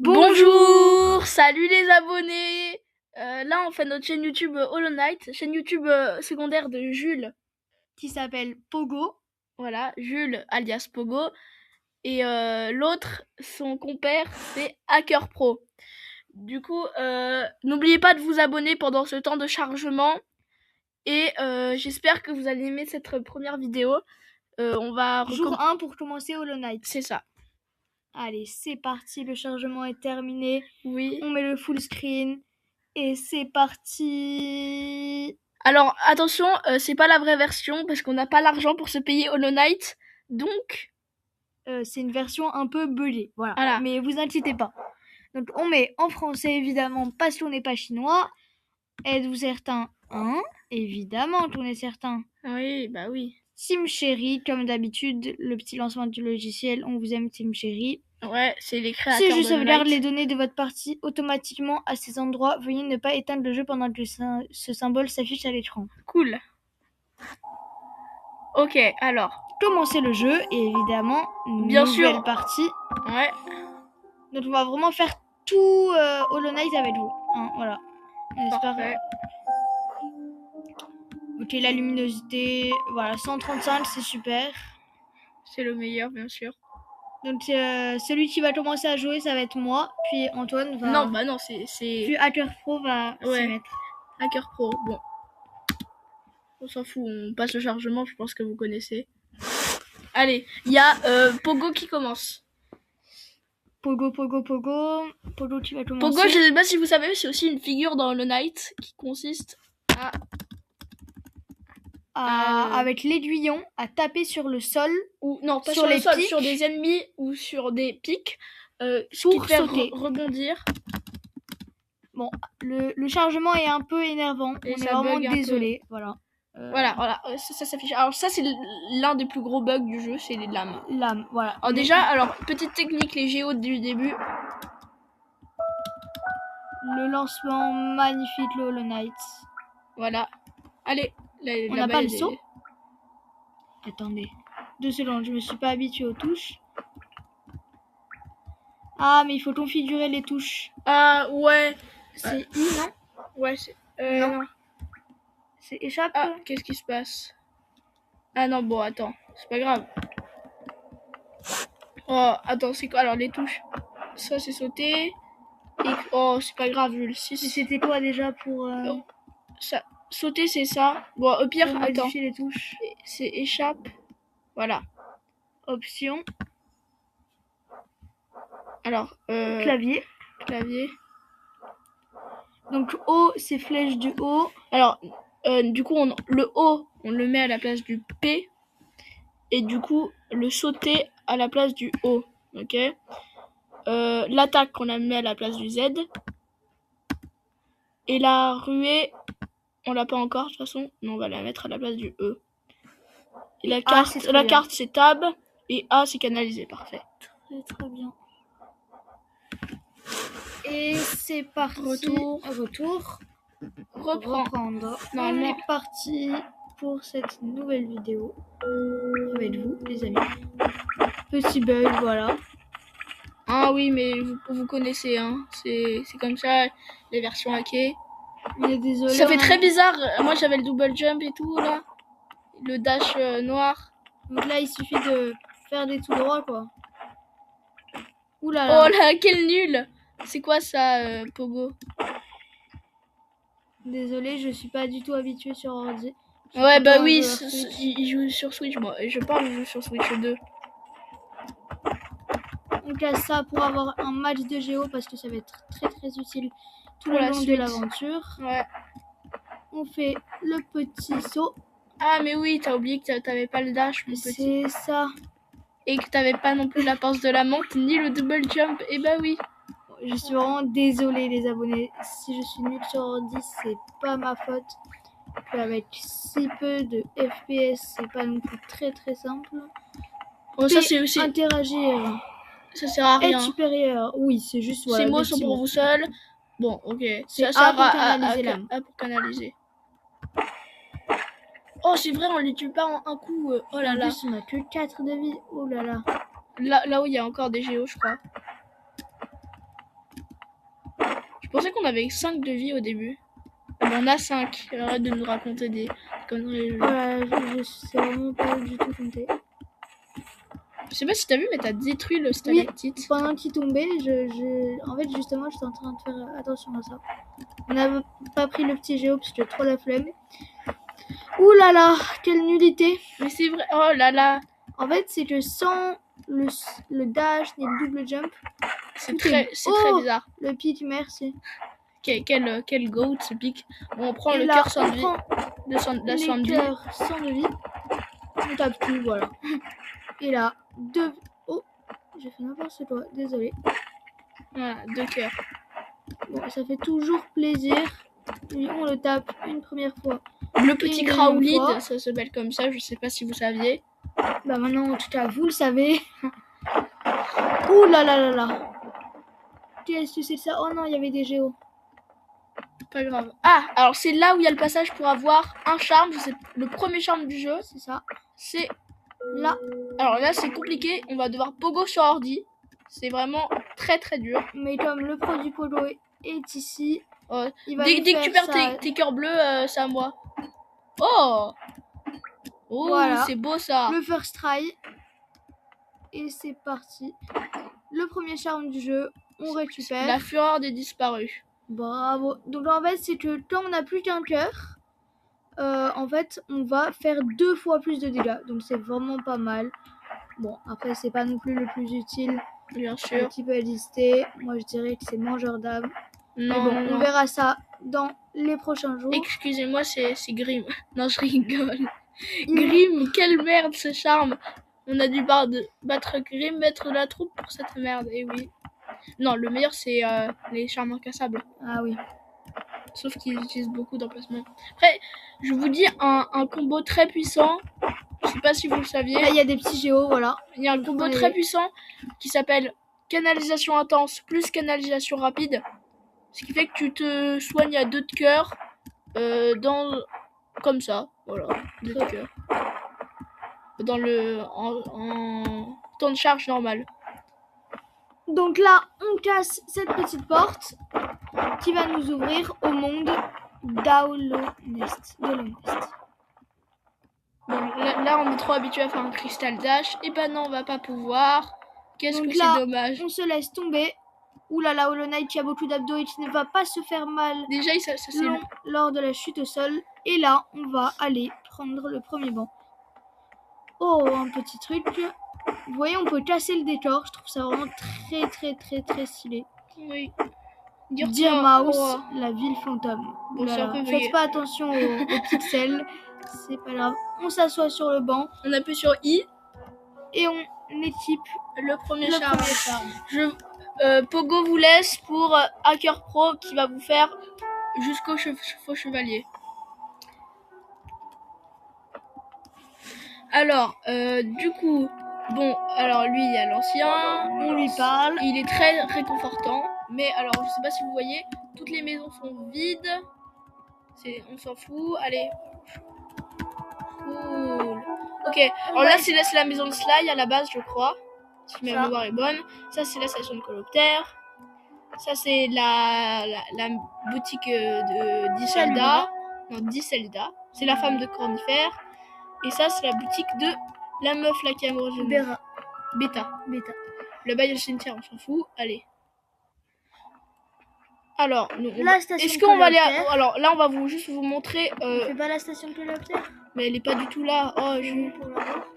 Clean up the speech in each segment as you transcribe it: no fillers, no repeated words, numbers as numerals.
Bonjour, salut les abonnés. Là on fait notre chaîne YouTube Hollow Knight, chaîne YouTube secondaire de Jules qui s'appelle Pogo. Voilà, Jules alias Pogo. Et l'autre, son compère, c'est Hacker Pro. Du coup, n'oubliez pas de vous abonner pendant ce temps de chargement. Et j'espère que vous allez aimer cette première vidéo. On va Jour 1 pour commencer Hollow Knight. C'est ça. Allez, c'est parti, le chargement est terminé. Oui. On met le full screen et c'est parti. Alors attention, c'est pas la vraie version parce qu'on n'a pas l'argent pour se payer Hollow Knight. Donc c'est une version un peu buggée, voilà. Mais vous inquiétez pas. Donc on met en français évidemment parce qu'on n'est pas chinois. Êtes-vous certain? Évidemment qu'on est certain. Oui, bah oui. Team Cherry, comme d'habitude, le petit lancement du logiciel. On vous aime, Team Cherry. Ouais, c'est les créateurs. Si je sauvegarde les données de votre partie automatiquement à ces endroits, veuillez ne pas éteindre le jeu pendant que ce symbole s'affiche à l'écran. Cool. Ok, alors. Commencer le jeu et évidemment, bien nouvelle sûr. Partie. Ouais. Donc on va vraiment faire tout Hollow Knight avec vous. Voilà. Parfait. Ok, la luminosité, voilà, 135, c'est super. C'est le meilleur, bien sûr. Donc celui qui va commencer à jouer, ça va être moi, puis Antoine va... Non, bah non, c'est... Puis Hacker Pro va s'y mettre. Hacker Pro, bon. On s'en fout, on passe le chargement, je pense que vous connaissez. Allez, il y a Pogo qui commence. Pogo, tu vas commencer. Pogo, je sais pas si vous savez, c'est aussi une figure dans Hollow Knight qui consiste avec l'aiguillon à taper sur le sol ou non pas sur le sol, sur des ennemis ou sur des pics pour sauter, rebondir. Bon, le chargement est un peu énervant. Et on est vraiment désolé. Voilà. Voilà, ça s'affiche. Alors ça c'est l'un des plus gros bugs du jeu, c'est les lames. Voilà. Alors déjà, alors petite technique, les géos du début. Le lancement magnifique, le Hollow Knight. Voilà. Allez, on n'a pas le saut. Attendez, 2 secondes, je me suis pas habituée aux touches. Ah, mais il faut configurer les touches. Ah ouais. C'est I, non? Ouais, c'est... non. C'est échappe. Ah, qu'est-ce qui se passe? Ah non, bon, attends, c'est pas grave. Oh, attends, c'est quoi alors les touches? Ça, c'est sauter. Et... Oh, c'est pas grave, Jules. Si, c'était quoi déjà pour... ça... Sauter, c'est ça. Bon, au pire, attends. Les touches. C'est échappe. Voilà. Option. Alors, clavier. Donc O, c'est flèche du haut. Alors, du coup, le O, on le met à la place du P. Et du coup, le sauter à la place du O. Ok. L'attaque, on la met à la place du Z. Et la ruée, on l'a pas encore de toute façon. Non, on va la mettre à la place du E. Et la carte, c'est Tab. Et A, c'est canalisé. Parfait. Très bien. Et c'est parti. Retour. Reprendre. On est parti pour cette nouvelle vidéo avec vous, les amis. Petit bug, voilà. Ah oui, mais vous connaissez, hein. C'est comme ça, les versions hackées. Mais désolé. Ça fait très bizarre. Moi, j'avais le double jump et tout, là. Le dash noir. Donc là, il suffit de faire des tout droits, quoi. Oulala. Oh là, quel nul! C'est quoi ça, Pogo? Désolé, je suis pas du tout habituée sur ordi. Ouais, bah oui, il joue sur Switch, moi. Je parle, je joue sur Switch 2. On casse ça pour avoir un match de géo parce que ça va être très très utile tout le long de l'aventure. Ouais. On fait le petit saut. Ah, mais oui, t'as oublié que t'avais pas le dash, mon petit. C'est ça. Et que t'avais pas non plus la pince de la menthe ni le double jump. Et bah oui. Je suis vraiment désolée, les abonnés. Si je suis nulle sur ordi, c'est pas ma faute. Puis avec si peu de FPS, c'est pas non plus très très simple. Bon, ça c'est aussi interagir. Ça sert à rien. Être supérieur, oui, c'est juste. Ces mots sont pour vous seuls. Bon, ok. Ça sert à canaliser l'âme. Pour canaliser. Oh, c'est vrai, on les tue pas en un coup. Oh là là. En plus, on a que 4 de vie. Oh là là. Là où il y a encore des géos, je crois. pensais qu'on avait 5 de vie au début. On a 5. Arrête de nous raconter des conneries. Voilà, je sais vraiment pas du tout compter. Je sais pas si t'as vu, mais t'as détruit le stalactite. Oui, pendant qu'il tombait, en fait, justement, j'étais en train de faire attention à ça. On n'a pas pris le petit géo parce que trop la flemme. Ouh là là, quelle nullité. Mais c'est vrai, oh là là. En fait, c'est que sans le dash ni le double jump, c'est très bizarre. Le pic, merci. Quel goat ce pic. On prend le cœur sans vie. Les cœurs sans vie. On tape tout, voilà. Et là, 2... Oh, j'ai fait n'importe quoi, désolé. Voilà, 2 cœurs. Bon, ça fait toujours plaisir. Et on le tape une première fois. Le petit Growlithe, ça s'appelle comme ça, je sais pas si vous saviez. Bah maintenant, en tout cas, vous le savez. Ouh là là là là. Qu'est-ce que c'est ça? Oh non, il y avait des géos. Pas grave. Ah, alors c'est là où il y a le passage pour avoir un charme. C'est le premier charme du jeu. C'est ça. C'est là. Alors là, c'est compliqué. On va devoir pogo sur ordi. C'est vraiment très très dur. Mais comme le produit pogo est ici, il va dès que tu perds tes cœurs bleus, c'est à moi. Oh, voilà. C'est beau ça. Le first try. Et c'est parti. Le premier charme du jeu, on récupère. La fureur des disparus. Bravo. Donc en fait, c'est que quand on n'a plus qu'un cœur, en fait, on va faire 2 fois plus de dégâts. Donc c'est vraiment pas mal. Bon, après, c'est pas non plus le plus utile. Bien sûr. Qui peut exister. Moi, je dirais que c'est mangeur d'âme. Non, mais bon, on verra ça dans les prochains jours. Excusez-moi, c'est Grim. Non, je rigole. Grim, quelle merde ce charme. On a dû battre Grim, mettre la troupe pour cette merde. Et oui. Non, le meilleur, c'est les charmes incassables. Ah oui. Sauf qu'ils utilisent beaucoup d'emplacements. Après, je vous dis un combo très puissant. Je sais pas si vous le saviez. Là, il y a des petits géos, voilà. Il y a un combo très puissant qui s'appelle canalisation intense plus canalisation rapide. Ce qui fait que tu te soignes à 2 de cœur. Comme ça. Voilà. 2 de cœur. Dans en temps de charge normal. Donc là, on casse cette petite porte qui va nous ouvrir au monde d'Holonest. Donc là, on est trop habitué à faire un cristal dash. Et ben non, on va pas pouvoir. Qu'est-ce que c'est dommage. On se laisse tomber. Ouh là là, Hollow Knight qui a beaucoup d'abdos et qui ne va pas se faire mal. Déjà, ça c'est lors de la chute au sol. Et là, on va aller prendre le premier banc. Oh, un petit truc. Vous voyez, on peut casser le décor. Je trouve ça vraiment très très très très stylé. Oui. Dear Mouse, la ville fantôme. Bon, faites pas attention aux pixels. C'est pas grave. On s'assoit sur le banc. On appuie sur I. Et on équipe le premier charme. Pogo vous laisse pour Hacker Pro qui va vous faire jusqu'au faux chevalier. Alors, du coup, bon, alors lui, il y a l'ancien. On lui parle. Il est très réconfortant. Mais alors, je sais pas si vous voyez, toutes les maisons sont vides. On s'en fout. Allez. Cool. Ok, alors là, c'est la maison de Sly à la base, je crois. Si ma mémoire est bonne. Ça, c'est la station de Coloptère. Ça, c'est la boutique de Diselda. Non, Diselda. C'est la femme de Cornifère. Et ça, c'est la boutique de la meuf là qui est amoureuse de Beta. Le bail de cimetière, on s'en fout. Allez. Alors, est-ce qu'on va aller alors là, on va juste vous montrer. C'est pas la station de Coloptère. Mais elle est pas du tout là. Oh,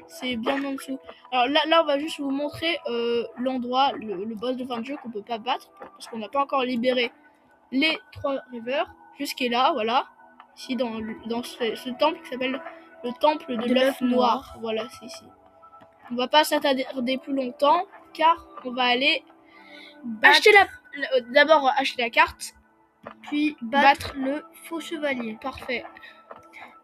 c'est bien en dessous. Alors là, on va juste vous montrer l'endroit, le boss de fin de jeu qu'on peut pas battre parce qu'on n'a pas encore libéré les 3 rêveurs. Jusqu'à là, voilà. Ici dans ce temple qui s'appelle le temple de l'œuf noir. Voilà, c'est ici. On va pas s'attarder plus longtemps car on va aller d'abord acheter la carte, puis battre le faux chevalier. Parfait.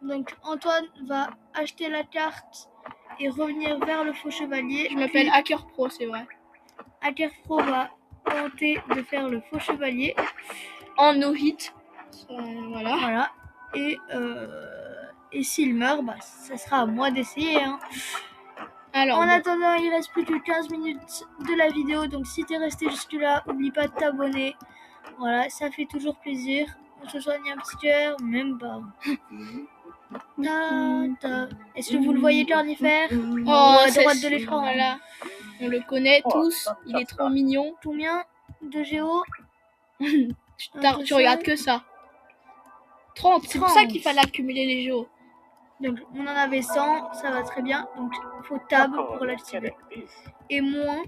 Donc Antoine va acheter la carte et revenir vers le faux chevalier. Je m'appelle Hacker Pro, c'est vrai. Hacker Pro va tenter de faire le faux chevalier en no hit. Voilà. Et s'il meurt, bah, ça sera à moi d'essayer. Hein. Alors, en attendant, il reste plus que 15 minutes de la vidéo. Donc si t'es resté jusque là, oublie pas de t'abonner. Voilà, ça fait toujours plaisir. On se soigne un petit cœur, même pas. Est-ce que vous le voyez, Cornifère? À droite de l'écran. Voilà. On le connaît tous. Il est trop mignon. Combien de géo? Tu regardes que ça. 30. C'est pour ça qu'il fallait accumuler les géos. Donc, on en avait 100. Ça va très bien. Donc, il faut tab pour l'activer. Et moins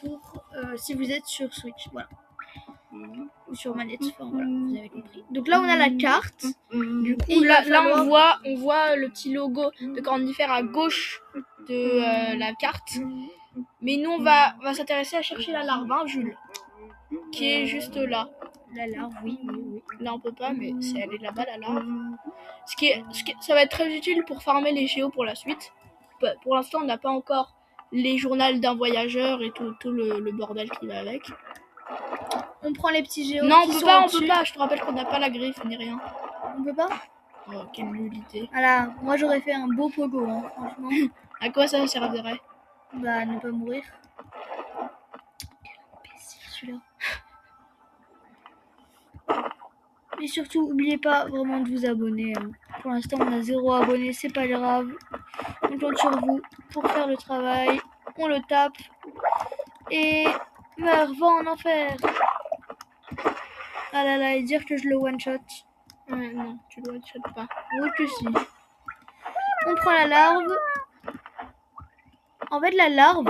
pour si vous êtes sur Switch. Voilà. Ou sur manette. Enfin, voilà, vous avez compris. Donc là, on a la carte. Du coup, là on voit le petit logo de Cornifère à gauche de la carte. Mais nous, on va s'intéresser à chercher la larve, hein, Jules. Qui est juste là. La larve, oui. Là, on peut pas, mais elle est là-bas, la larve. Ça va être très utile pour farmer les géos pour la suite. Pour l'instant, on n'a pas encore les journaux d'un voyageur et tout le bordel qui va avec. On prend les petits géos. Non, on peut pas. Je te rappelle qu'on n'a pas la griffe ni rien. On peut pas? Oh, quelle nullité. Voilà, moi j'aurais fait un beau pogo, hein, franchement. À quoi ça servirait? Bah, ne pas mourir. Quel imbécile celui-là. Et surtout, n'oubliez pas vraiment de vous abonner. Hein. Pour l'instant, on a 0 abonnés, c'est pas grave. On compte sur vous pour faire le travail. On le tape. Et meurt, va en enfer. Ah là là, et dire que je le one-shot. Ouais, non, tu le one-shot pas. Oui que si. On prend la larve. En fait, la larve,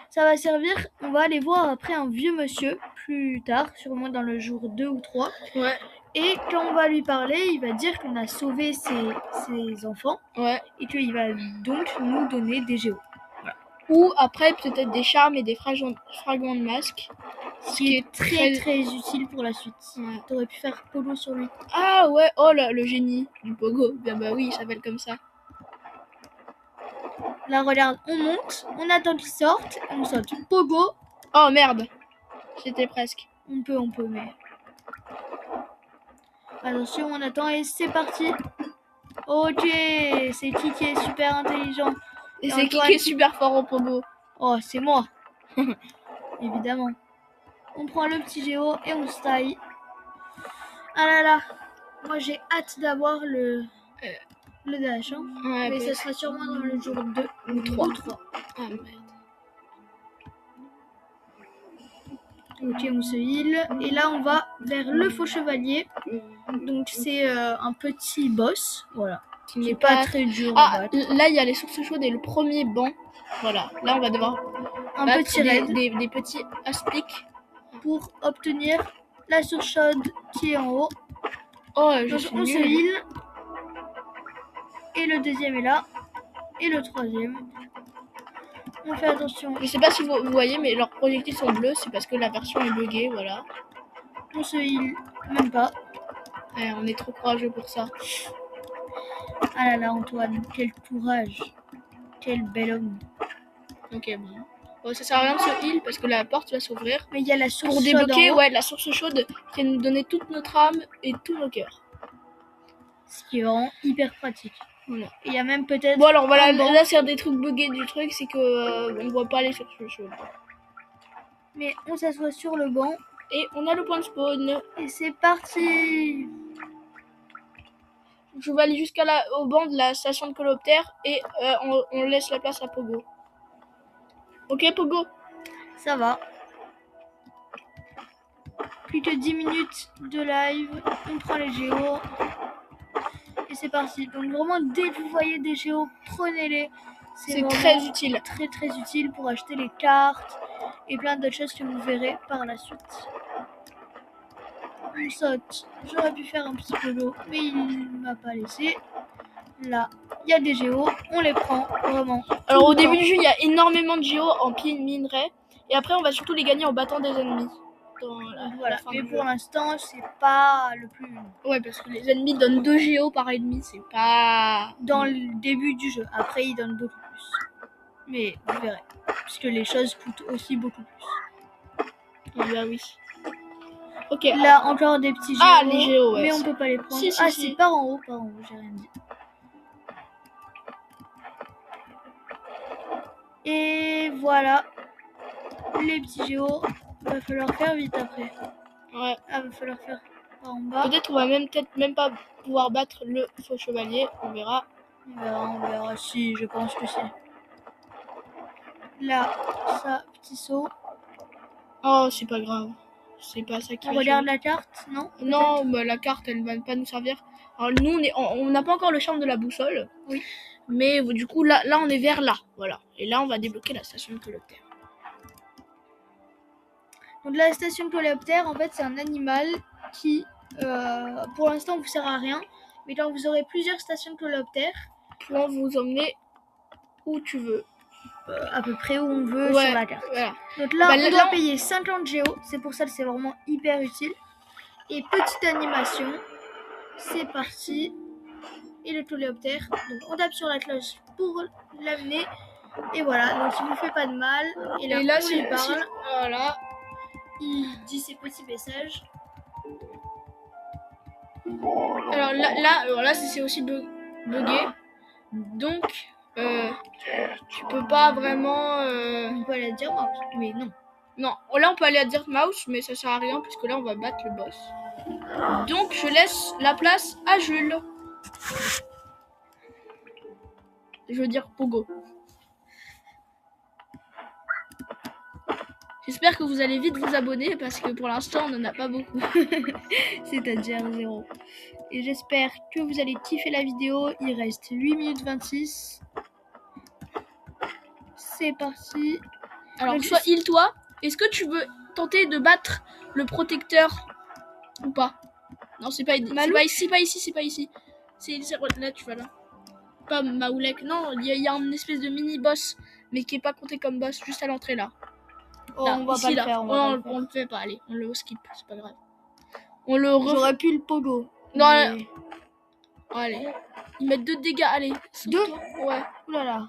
ça va servir, on va aller voir après un vieux monsieur plus tard, sûrement dans le jour 2 ou 3. Ouais. Et quand on va lui parler, il va dire qu'on a sauvé ses enfants. Ouais. Et qu'il va donc nous donner des géos. Voilà. Ou après, peut-être des charmes et des fragments de masque. Ce qui est très utile pour la suite. Ouais. T'aurais pu faire Pogo sur lui. Ah ouais, oh là, le génie du Pogo. Bien bah oui, il s'appelle comme ça. Là, regarde, on monte, on attend qu'il sorte, on saute. Pogo. Oh merde, c'était presque. On peut, mais... Attention, on attend et c'est parti. Ok, c'est qui est super intelligent. Et c'est qui est super fort au Pogo? Oh, c'est moi. Évidemment. On prend le petit géo et on se taille. Ah là là, moi j'ai hâte d'avoir le dash. Hein. Ouais, mais ça sera sûrement dans le jour 2 ou 3. Ah merde. Ok, on se heal. Et là, on va vers le faux chevalier. Donc, c'est un petit boss. Voilà. Qui n'est pas très dur à battre. Là, il y a les sources chaudes et le premier banc. Voilà. Là, on va devoir un petit raid. Des petits aspics. Pour obtenir la source chaude qui est en haut. Oh, donc, on se heal. Et le deuxième est là. Et le troisième. On fait attention. Je sais pas si vous voyez, mais leurs projectiles sont bleus. C'est parce que la version est buggée, voilà. On se heal même pas. Ouais, on est trop courageux pour ça. Ah là là, Antoine, quel courage. Quel bel homme. Ok, bon. Bon, ça sert à rien de se heal parce que la porte va s'ouvrir. Mais il y a la source chaude. Pour débloquer, ouais, la source chaude qui va nous donner toute notre âme et tous nos cœurs. Ce qui est vraiment hyper pratique. Voilà. Il y a même peut-être. Bon, alors voilà, là c'est un des trucs buggés du truc, c'est que on voit pas les sources chaudes. Mais on s'assoit sur le banc. Et on a le point de spawn. Et c'est parti. Je vais aller au banc de la station de Coloptère et on laisse la place à Pogo. Ok, Pogo? Ça va. Plus que 10 minutes de live. On prend les géos. Et c'est parti. Donc vraiment, dès que vous voyez des géos, prenez-les. C'est très utile. Très utile pour acheter les cartes et plein d'autres choses que vous verrez par la suite. On saute. J'aurais pu faire un petit peu d'eau, mais il m'a pas laissé. Là, il y a des géos, on les prend vraiment. Alors au début du jeu, il y a énormément de géos en minerai, et après on va surtout les gagner en battant des ennemis. Voilà. Mais pour l'instant, c'est pas le plus. Ouais, parce que les ennemis donnent 2 géos par ennemi, c'est pas. Dans le début du jeu. Après, ils donnent beaucoup plus. Mais vous verrez, puisque les choses coûtent aussi beaucoup plus. Ah bah oui. Ok. Là, encore des petits géos. Ah, les géos, ouais. Mais on peut pas les prendre. Si. Par en haut, j'ai rien dit. Et voilà. Les petits géos. Va falloir faire vite après. Ouais. Ah, il va falloir faire par en bas. Peut-être on va peut-être même pas pouvoir battre le faux chevalier. On verra. On verra. Si, je pense que si. Là, ça, petit saut. Oh, c'est pas grave. C'est pas ça qui On va regarde changer. la carte, non? Non, bah, la carte, elle va pas nous servir. Alors nous, on n'a pas encore le charme de la boussole. Oui. Mais du coup, là, on est vers là. Voilà. Et là, on va débloquer la station de coléoptère. Donc la station coléoptère, en fait, c'est un animal qui, pour l'instant, vous sert à rien. Mais quand vous aurez plusieurs stations coléoptères, pour vous emmener où tu veux. À peu près où on veut sur la carte. Voilà. Donc là, on doit payer 50 géo. C'est pour ça que c'est vraiment hyper utile. Et petite animation. C'est parti. Et le coléoptère. Donc on tape sur la cloche pour l'amener. Et voilà. Donc il ne fait pas de mal. Et là, on lui parle. Voilà. Il dit ses petits messages. Alors là c'est aussi bugué. Donc tu peux pas vraiment. On peut aller à dire mouse, mais non. Non, là on peut aller à dire mouse, mais ça sert à rien puisque là on va battre le boss. Donc je laisse la place à Jules. Je veux dire Pogo. J'espère que vous allez vite vous abonner parce que pour l'instant on n'en a pas beaucoup. C'est-à-dire 0. Et j'espère que vous allez kiffer la vidéo. Il reste 8 minutes 26. C'est parti. Alors soit toi, est-ce que tu veux tenter de battre le protecteur ou pas? Non, c'est pas ici. C'est là, tu vas là. Pas Maoulek, non, il y a un espèce de mini-boss, mais qui est pas compté comme boss, juste à l'entrée là. Oh, là, on va pas le faire. On le fait pas, allez, on le skip, c'est pas grave. J'aurais pu le pogo. Non, mais... allez. Ils mettent 2 dégâts, allez. 2 ? Ouais. Oulala.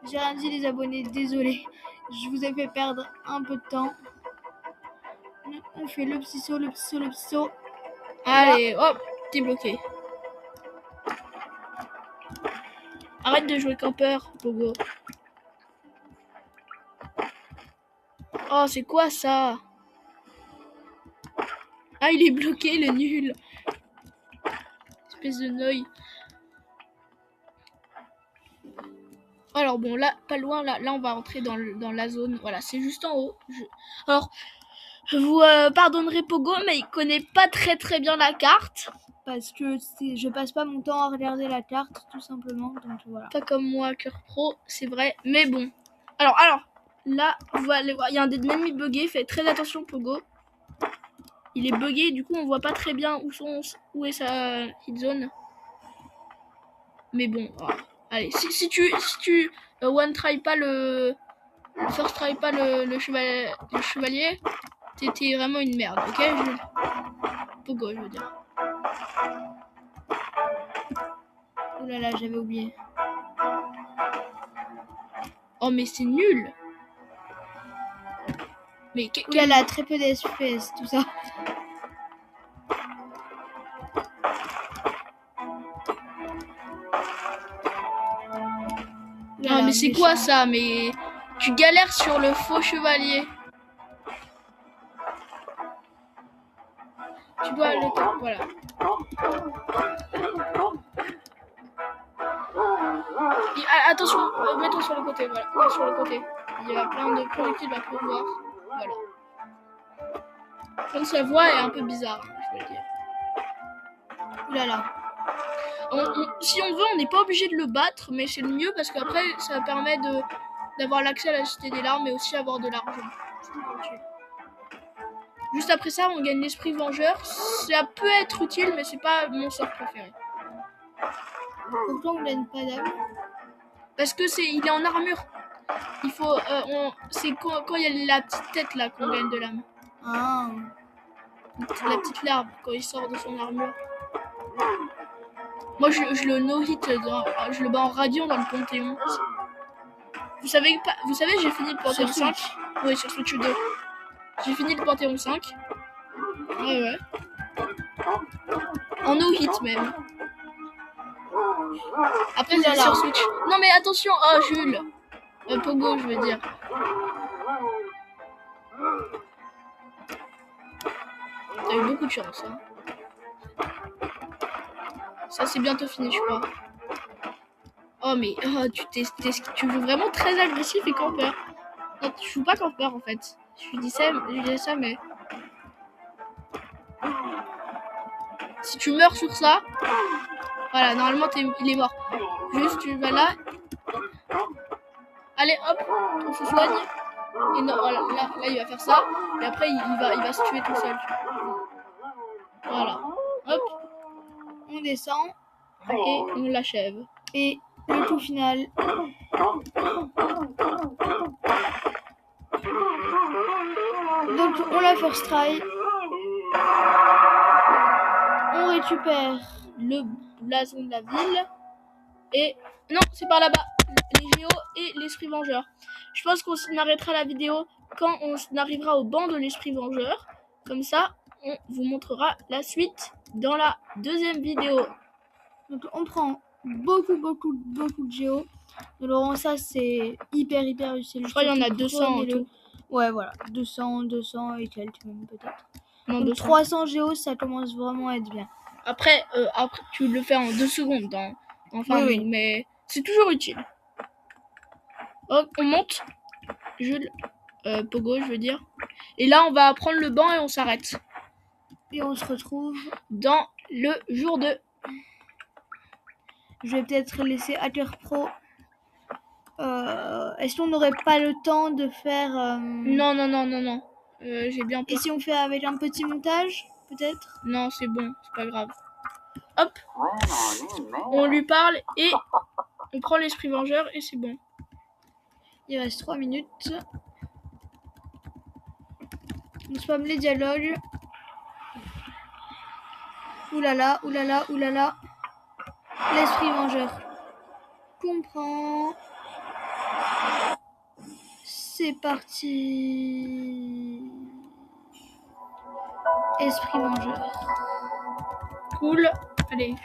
J'ai rien dit les abonnés, désolé. Je vous ai fait perdre un peu de temps. On fait le petit saut. Allez, hop, t'es bloqué. Arrête de jouer campeur, Pogo. Oh, c'est quoi ça? Ah, il est bloqué, le nul. Espèce de neuil. Alors bon, là, pas loin, là on va rentrer dans la zone. Voilà, c'est juste en haut. Alors, vous pardonnerez Pogo, mais il connaît pas très bien la carte. Parce que je passe pas mon temps à regarder la carte, tout simplement. Donc voilà. Pas comme moi, cœur pro, c'est vrai. Mais bon. Alors, là, vous allez voir, il y a un ennemi buggé. Faites très attention, Pogo. Il est buggé, du coup, on voit pas très bien où est sa hit zone. Mais bon, voilà. Allez, si tu one try pas first try pas le chevalier, t'es vraiment une merde, ok? Pogo, je veux dire. Oh là là, j'avais oublié. Oh mais c'est nul. Mais elle a très peu d'SPS, tout ça. Non mais c'est quoi ça? Mais tu galères sur le faux chevalier. Tu dois le temps, voilà. Et, attention, mets-toi sur le côté, voilà. Ouais, sur le côté. Il y a plein de projectiles à pouvoir. Voilà. Donc sa voix est un peu bizarre, je veux le dire. Oulala. Si on veut, on n'est pas obligé de le battre, mais c'est le mieux parce qu'après, ça permet d'avoir l'accès à la cité des larmes et aussi avoir de l'argent. Juste après ça, on gagne l'esprit vengeur. Ça peut être utile, mais c'est pas mon sort préféré. Pourquoi on gagne pas d'âme? Parce que il est en armure. Il faut, c'est quand il y a la petite tête là qu'on gagne de l'âme. Ah. La petite larve quand il sort de son armure. Moi, je le no-hit, je le bats en radiant dans le Panthéon. Vous savez, j'ai fini le Panthéon 5. Oui, sur Switch 2. J'ai fini le Panthéon 5. Ouais. En no-hit même. Après, c'est sur Switch. Non, mais attention, oh, Jules. Pogo, je veux dire. beaucoup de chance. Hein. Ça, c'est bientôt fini, je crois. Oh, mais tu joues vraiment très agressif et campeur. Non, tu joues pas campeur, en fait. Je dis ça, mais... Si tu meurs sur ça... Voilà, normalement, il est mort. Juste, tu vas là. Allez, hop, on se soigne. Et non, voilà, là, il va faire ça. Et après, il va se tuer tout seul. Voilà. Hop. On descend. Et on l'achève. Et le coup final. Donc, on la first try. On récupère le blason de la ville. Et... Non, c'est par là-bas. Les géos et l'esprit vengeur. Je pense qu'on arrêtera la vidéo quand on arrivera au banc de l'esprit vengeur. Comme ça, on vous montrera la suite dans la deuxième vidéo. Donc on prend beaucoup de géos. Alors ça c'est hyper utile. Je crois qu'il y en a 200 en tout. Ouais voilà, 200 et quelques même peut-être. Non, donc 200. 300 géos ça commence vraiment à être bien. Après tu le fais en 2 secondes oui. Mais c'est toujours utile. Hop, on monte. Jules, Pogo je veux dire. Et là on va prendre le banc et on s'arrête. Et on se retrouve dans le jour 2. Je vais peut-être laisser Hacker Pro. Est-ce qu'on n'aurait pas le temps de faire... Non. J'ai bien peur. Et si on fait avec un petit montage, peut-être? Non, c'est bon, c'est pas grave. Hop, on lui parle et on prend l'esprit vengeur et c'est bon. Il reste 3 minutes. On spamme les dialogues. Oulala. L'esprit vengeur. Comprends. C'est parti. Esprit vengeur. Cool. Allez.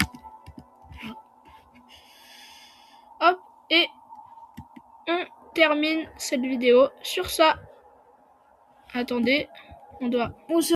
Hop, et on termine cette vidéo sur ça. Attendez, on se